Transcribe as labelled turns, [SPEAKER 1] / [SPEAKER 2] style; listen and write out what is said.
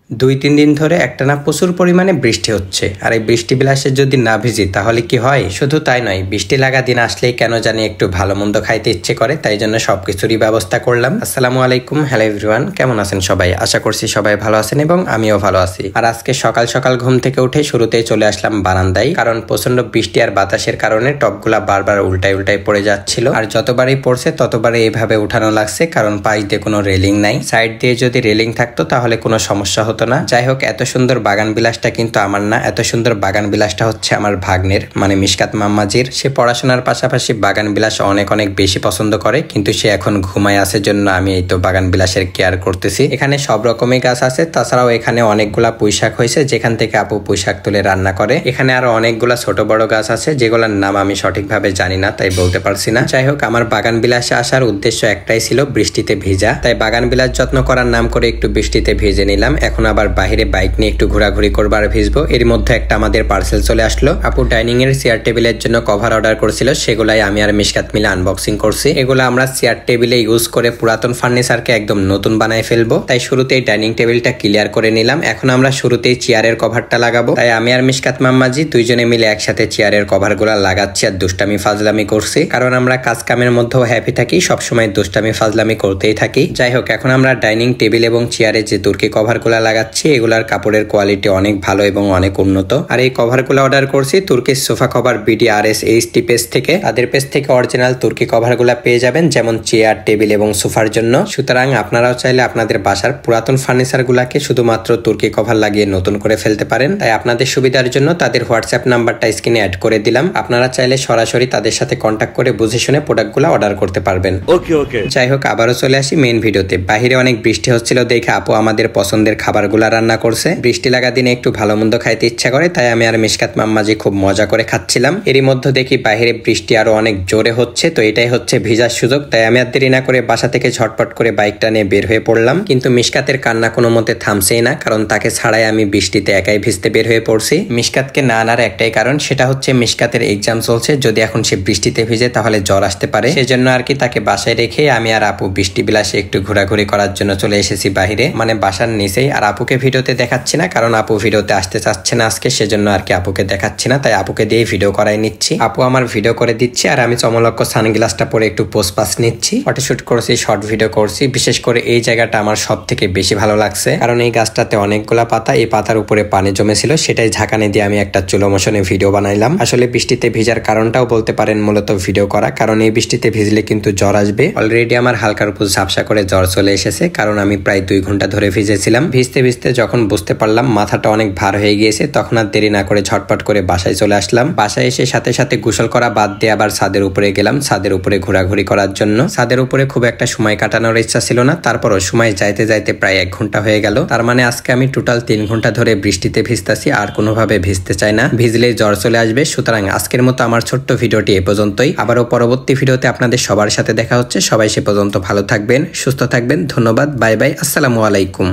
[SPEAKER 1] 2-3 দিন ধরে একটানা প্রচুর পরিমাণে বৃষ্টি হচ্ছে। আর এই বৃষ্টি বিলাসে যদি না ভিজি তাহলে কি হয়? শুধু তাই নয়, বৃষ্টি লাগা দিন আসলেই কেন জানি একটু ভালো মন্দ খাইতে ইচ্ছে করে, তাই জন্য সবকিছুরই ব্যবস্থা করলাম। আসসালামু আলাইকুম, হ্যালো এভরিওয়ান, কেমন আছেন সবাই? আশা করছি সবাই ভালো আছেন এবং আমিও ভালো আছি। আর আজকে সকাল সকাল ঘুম থেকে উঠে শুরুতেই চলে আসলাম বারান্দায়, কারণ প্রচন্ড বৃষ্টি আর বাতাসের কারণে টপগুলা বারবার উল্টায় উল্টায় পড়ে যাচ্ছিল। আর যতবারই পড়ছে ততবারই এইভাবে উঠানো লাগছে, কারণ পাশ দিয়ে কোনো রেলিং নাই। সাইড দিয়ে যদি রেলিং থাকতো তাহলে কোনো সমস্যা হতো না। যাই হোক, এত সুন্দর বাগান বিলাসটা কিন্তু আমার না, এত সুন্দর বাগান বিলাসটা হচ্ছে আমার ভাগ্নের, মানে মিশকাত মাম্মাজির। সে পড়াশোনার পাশাপাশি বাগান বিলাস অনেক অনেক বেশি পছন্দ করে, কিন্তু সে এখন ঘুমায় আছে জন্য আমি এই তো বাগান বিলাসের কেয়ার করতেছি। এখানে সব রকমের গাছ আছে, তাছাড়াও এখানে অনেকগুলা পুঁইশাক হয়েছে, যেখান থেকে আপু পুঁইশাক তুলে রান্না করে। এখানে আরো অনেকগুলা ছোট বড় গাছ আছে, যেগুলোর নাম আমি সঠিকভাবে জানি না, তাই বলতে পারছি না। যাই হোক, আমার বাগান বিলাসে আসার উদ্দেশ্য একটাই ছিল, বৃষ্টিতে ভিজা। তাই বাগান বিলাস যত্ন করার নাম করে একটু বৃষ্টিতে ভিজে নিলাম। এখন আবার বাহিরে বাইক নিয়ে একটু ঘোরাঘুরি করবো আর ভিজবো। এর মধ্যে একটা আমাদের পার্সেল চলে আসলো। আপু ডাইনিং এর চেয়ার টেবিলের জন্য কভার অর্ডার করেছিল, সেগুলাই আমি আর মিশকাত মিলে আনবক্সিং করছি। এগুলো আমরা চেয়ার টেবিলে ইউজ করে পুরাতন ফার্নিচারকে একদম নতুন বানায় ফেলবো। তাই শুরুতেই ডাইনিং টেবিলটা ক্লিয়ার করে নিলাম। এখন আমরা শুরুতেই চেয়ারের কভারটা লাগাবো। তাই আমি আর মিশকাত মাম্মাজি দুইজনে মিলে একসাথে চেয়ারের কভার গুলা লাগাচ্ছি আর দুষ্টামি ফাজলামি করছি, কারণ আমরা কাজ কামের মধ্যেও হ্যাপি থাকি, সবসময় দুষ্টামি ফাজলামি করতেই থাকি। যাই হোক, এখন আমরা ডাইনিং টেবিল এবং চেয়ারে যে তুর্কি কভার গুলা লাগাচ্ছি, এগুলার কাপড়ের কোয়ালিটি অনেক ভালো এবং অনেক উন্নত। আর এই কভার গুলা অর্ডার করছি তুর্কির সোফা কভার BDRSHT পেজ থেকে। তাদের পেজ থেকে অরিজিনাল তুর্কি কভার গুলা পেয়ে যাবেন, যেমন চেয়ার টেবিল এবং সোফার জন্য। সুতরাং আপনারাও চাইলে আপনাদের বাসার পুরাতন ফার্নিচার গুলাকে শুধুমাত্র তুর্কি কভার লাগিয়ে নতুন করে ফেলতে পারেন। তাই আপনাদের সুবিধার জন্য তাদের হোয়াটসঅ্যাপ নাম্বারটা স্ক্রিনে অ্যাড করে দিলাম। আপনারা চাইলে সরাসরি তাদের সাথে কন্ট্যাক্ট করে বুঝে শুনে প্রোডাক্ট গুলা অর্ডার করতে পারবেন। ওকে। যাই হোক, আবারও চলে আসি মেইন ভিডিওতে। বাহিরে অনেক বৃষ্টি হচ্ছিল দেখে আপু আমাদের পছন্দের খাবারগুলা রান্না করছে। বৃষ্টি লাগা দিনে একটু ভালো মন্দ খাইতে ইচ্ছা করে, তাই আমি আর মিশকাত মাম্মাজি খুব মজা করে খাচ্ছিলাম। এরই মধ্যে দেখি বাহিরে বৃষ্টি আরো অনেক জোরে হচ্ছে, তো এটাই হচ্ছে ভিজার সুযোগ। তাই আমি আর দেরি না করে বাসা থেকে ঝটপট করে বাইকটা নিয়ে বের হয়ে পড়লাম। কিন্তু মিশকাতের কান্না কোনো মতে থামছেই না, কারণ তাকে ছাড়াই আমি বৃষ্টিতে একাই ভিজতে বের হয়ে পড়ছি। মিশকাতকে না আনার একটাই কারণ, সেটা হচ্ছে মিশকাতের এক্সাম চলছে, যদি এখন সে বৃষ্টিতে ভিজে তাহলে জ্বর আসতে পারে। সেজন্য আর কি তাকে বাসায় রেখে আমি আর আপু বৃষ্টি বিলাসে একটু ঘোরাঘুরি করার জন্য চলে এসেছি বাহিরে, মানে বাসার নিচেই। আর আপুকে ভিডিওতে দেখাচ্ছি না, কারণ আপু ভিডিওতে আসতে চাচ্ছে না আজকে, সেজন্য আর কি আপুকে দেখাচ্ছি না। তাই আপুকে দিয়ে ভিডিও করাই নিচ্ছি। আপু আমার ভিডিও করে দিচ্ছে আর আমি চমলক্ষ সানগ্লাসটা পরে একটু পোস্ট পাস নিচ্ছি। ফটোশুট করছি, শর্ট ভিডিও করছি। বিশেষ করে এই জায়গাটা আমার সব থেকে বেশি ভালো লাগছে, কারণ এই গাছটাতে অনেকগুলা পাতা, এই পাতার উপরে পানি জমেছিল, সেটাই ঝাঁকানি দিয়ে আমি একটা স্লো মোশনে ভিডিও বানাইলাম। আসলে বৃষ্টিতে ভিজার কারণটাও বলতে পারেন মূলত ভিডিও করা, কারণ এই বৃষ্টিতে ভিজলে কিন্তু জ্বর আসবে। অলরেডি আমার হালকার উপর ঝাপসা করে জ্বর চলে এসেছে, কারণ আমি প্রায় 2 ঘন্টা ধরে ভিজেছিলাম। ভিজতে ভিজতে যখন বুঝতে পারলাম মাথাটা অনেক ভার হয়ে গিয়েছে, তখন আর দেরি না করে ঝটপট করে বাসায় চলে আসলাম। বাসায় এসে সাথে সাথে গোসল করা বাদ দিয়ে আবার ছাদের উপরে গেলাম, ছাদের উপরে ঘোরাঘুরি করার জন্য। ছাদের উপরে খুব একটা সময় কাটানোর ইচ্ছা ছিল না, তারপরও সময় যাইতে যাইতে প্রায় 1 ঘন্টা হয়ে গেল। তার মানে আজকে আমি টোটাল 3 ঘন্টা ধরে বৃষ্টিতে ভিজতেছি, আর কোনোভাবে ভিজতে চাই না, ভিজলেই জ্বর চলে আসবে। সুতরাং আজকের মতো আমার ছোট্ট ভিডিওটি এ পর্যন্তই। আবারও পরবর্তী ভিডিওতে আপনাদের সবার সাথে দেখা হচ্ছে। সবাই সে পর্যন্ত ভালো থাকবেন, সুস্থ থাকবেন। ধন্যবাদ, বাই বাই, আসসালামু আলাইকুম।